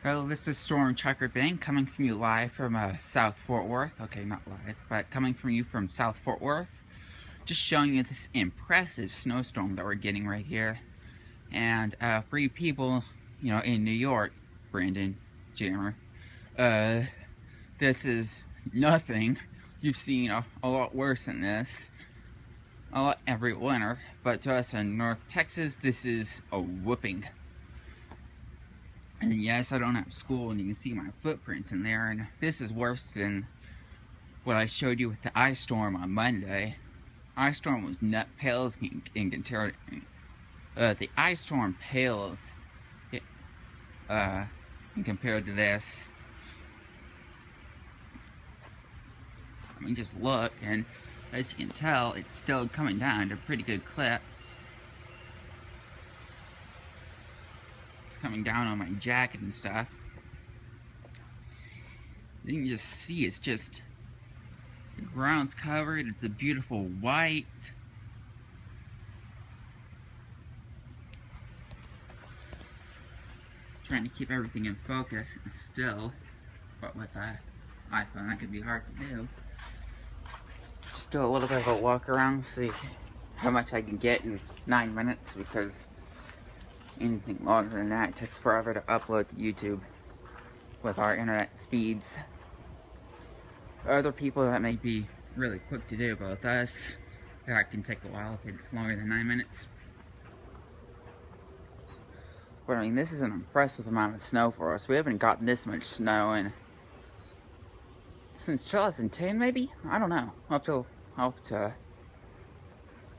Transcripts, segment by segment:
Well, this is Storm Chucker Bank coming from you live from South Fort Worth. Okay, not live, but coming from you from South Fort Worth. Just showing you this impressive snowstorm that we're getting right here. And for you people, in New York, Brandon, Jammer, this is nothing. You've seen a lot worse than this. A lot every winter. But to us in North Texas, this is a whooping. And yes, I don't have school, and you can see my footprints in there, and this is worse than what I showed you with the ice storm on Monday. Ice storm was nut pales in compared. The ice storm pales compared to this. I mean, just look, and as you can tell, it's still coming down at a pretty good clip. It's coming down on my jacket and stuff. You can just see it's just, the ground's covered, it's a beautiful white. Trying to keep everything in focus and still, but with the iPhone that could be hard to do. Just do a little bit of a walk around, see how much I can get in 9 minutes, because anything longer than that, it takes forever to upload to YouTube with our internet speeds. Other people, that may be really quick to do, but with us, that can take a while if it's longer than 9 minutes. But I mean, this is an impressive amount of snow for us. We haven't gotten this much snow since 2010, maybe? I don't know. I'll have to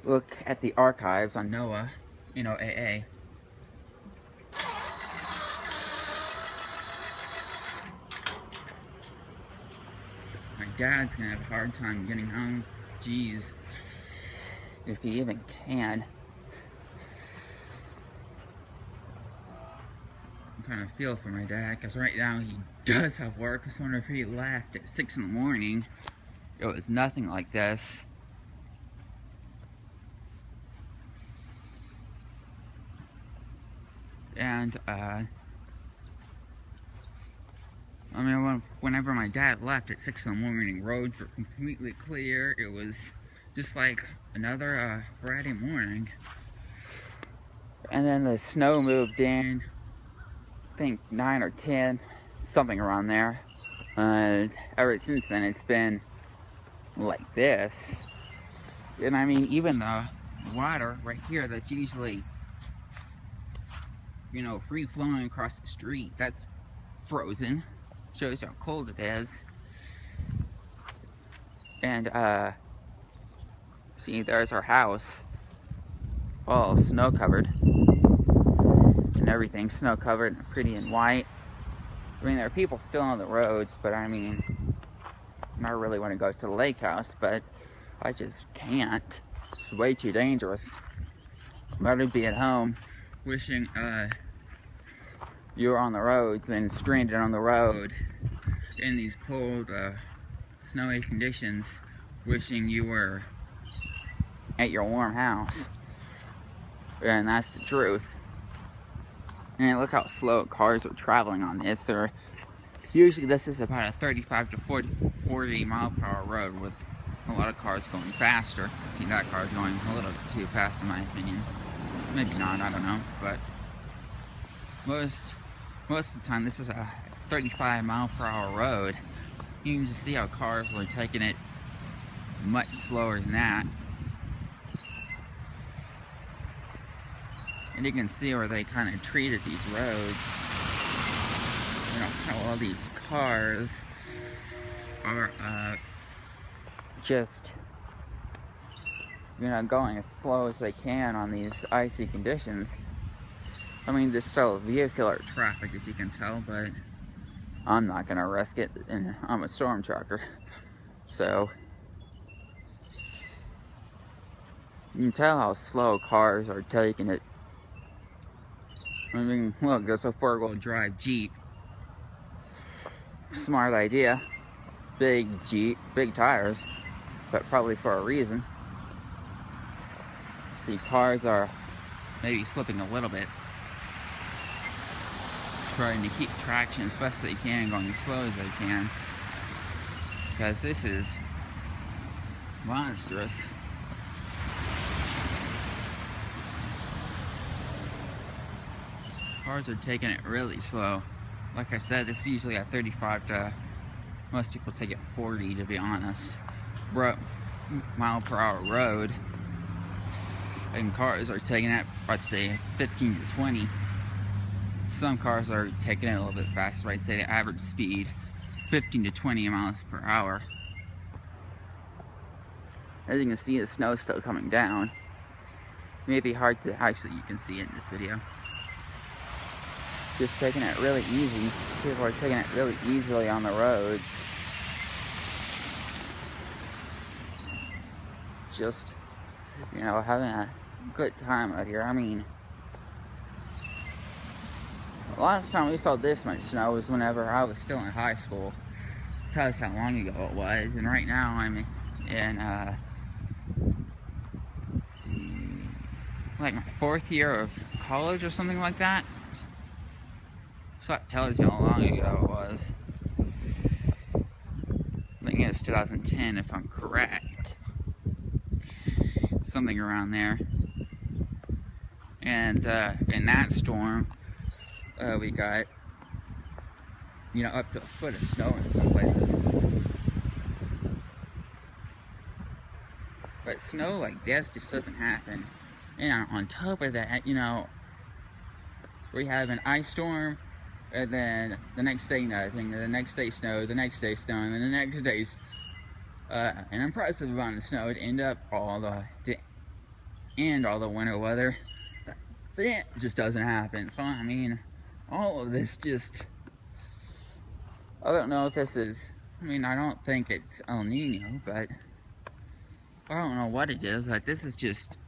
look at the archives on NOAA, AA. My dad's gonna have a hard time getting home. Jeez. If he even can. I kind of feel for my dad, because right now he does have work. I just wonder if he left at 6 in the morning. It was nothing like this. And, I mean, whenever my dad left at 6 in the morning, roads were completely clear. It was just like another Friday morning. And then the snow moved in, I think 9 or 10, something around there. And ever since then, it's been like this. And I mean, even the water right here that's usually, free flowing across the street, that's frozen. Shows how cold it is. And see, there's our house, all snow covered, and everything snow covered and pretty and white. I mean, there are people still on the roads, but I mean, I really want to go to the lake house, but I just can't. It's way too dangerous. I'd rather be at home wishing you were on the roads and stranded on the road in these cold, snowy conditions, wishing you were at your warm house. And that's the truth. And look how slow cars are traveling on this. Usually this is about a 35 to 40 mile per hour road, with a lot of cars going faster. See, that car's going a little too fast in my opinion. Maybe not, I don't know, but most of the time this is a 35 mile per hour road. You can just see how cars are taking it much slower than that. And you can see where they kind of treated these roads. How all these cars are just going as slow as they can on these icy conditions. I mean, there's still vehicular traffic, as you can tell, but I'm not gonna risk it, and I'm a storm trucker. So you can tell how slow cars are taking it. I mean, look, there's a 4-wheel drive Jeep. Smart idea. Big Jeep, big tires, but probably for a reason. See, cars are maybe slipping a little bit. trying to keep traction as best they can, going as slow as they can, because this is monstrous. Cars are taking it really slow. Like I said, this is usually at 35 to, most people take it 40 to be honest. Mile per hour road. And cars are taking it, I'd say 15 to 20. Some cars are taking it a little bit faster. I'd say the average speed 15 to 20 miles per hour. As you can see, the snow's still coming down. Maybe hard to, actually you can see it in this video. Just taking it really easy. People are taking it really easily on the road. Just, you know, having a good time out here. I mean, the last time we saw this much snow was whenever I was still in high school. Tell us how long ago it was. And right now I'm in, let's see, like my 4th year of college or something like that. So that tells you how long ago it was. I think it's 2010 if I'm correct. Something around there. And in that storm, we got, you know, up to a foot of snow in some places. But snow like this just doesn't happen. And on top of that, you know, we have an ice storm, and then the next day nothing, the next day snow, the next day snow, and then the next day's an impressive amount of snow to end up all the winter weather. It just doesn't happen. So I mean, all of this just, I don't know if this is, I mean, I don't think it's El Nino, but I don't know what it is, but this is just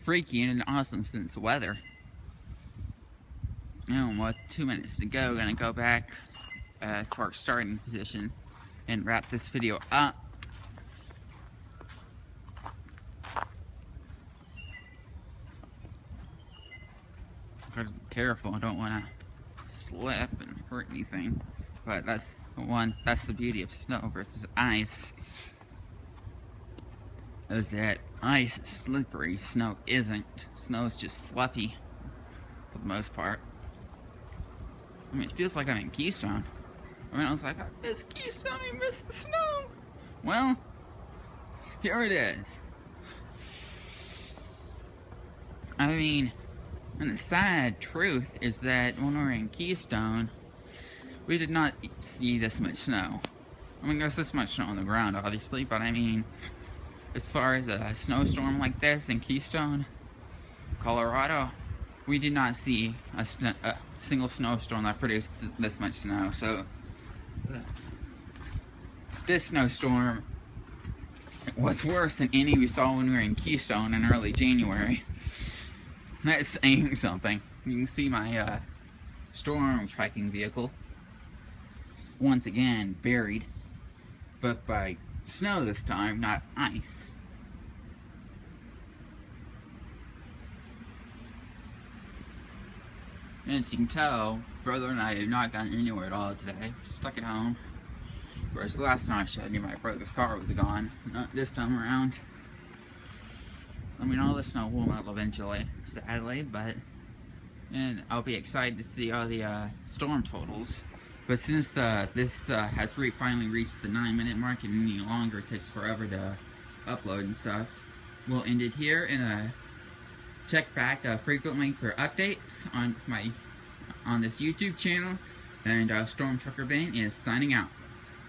freaky and awesome sense of weather. And with 2 minutes to go, gonna go back to our starting position and wrap this video up. Gotta be careful, I don't wanna slip and hurt anything. But that's the beauty of snow versus ice. Is that ice is slippery, snow isn't. Snow's just fluffy for the most part. I mean, it feels like I'm in Keystone. I mean, I was like, I miss Keystone, I miss the snow. Well, here it is. I mean, and the sad truth is that when we were in Keystone, we did not see this much snow. I mean, there's this much snow on the ground, obviously, but I mean, as far as a snowstorm like this in Keystone, Colorado, we did not see a single snowstorm that produced this much snow. So this snowstorm was worse than any we saw when we were in Keystone in early January. That's saying something. You can see my storm tracking vehicle once again buried, but by snow this time, not ice. And as you can tell, brother and I have not gotten anywhere at all today. We're stuck at home. Whereas the last time I showed you, my brother's car was gone. Not this time around. I mean, all the snow will melt eventually, sadly, but... And I'll be excited to see all the storm totals. But since this has finally reached the 9-minute mark and any longer it takes forever to upload and stuff, we'll end it here and check back frequently for updates on this YouTube channel. And Storm Trucker Bane is signing out.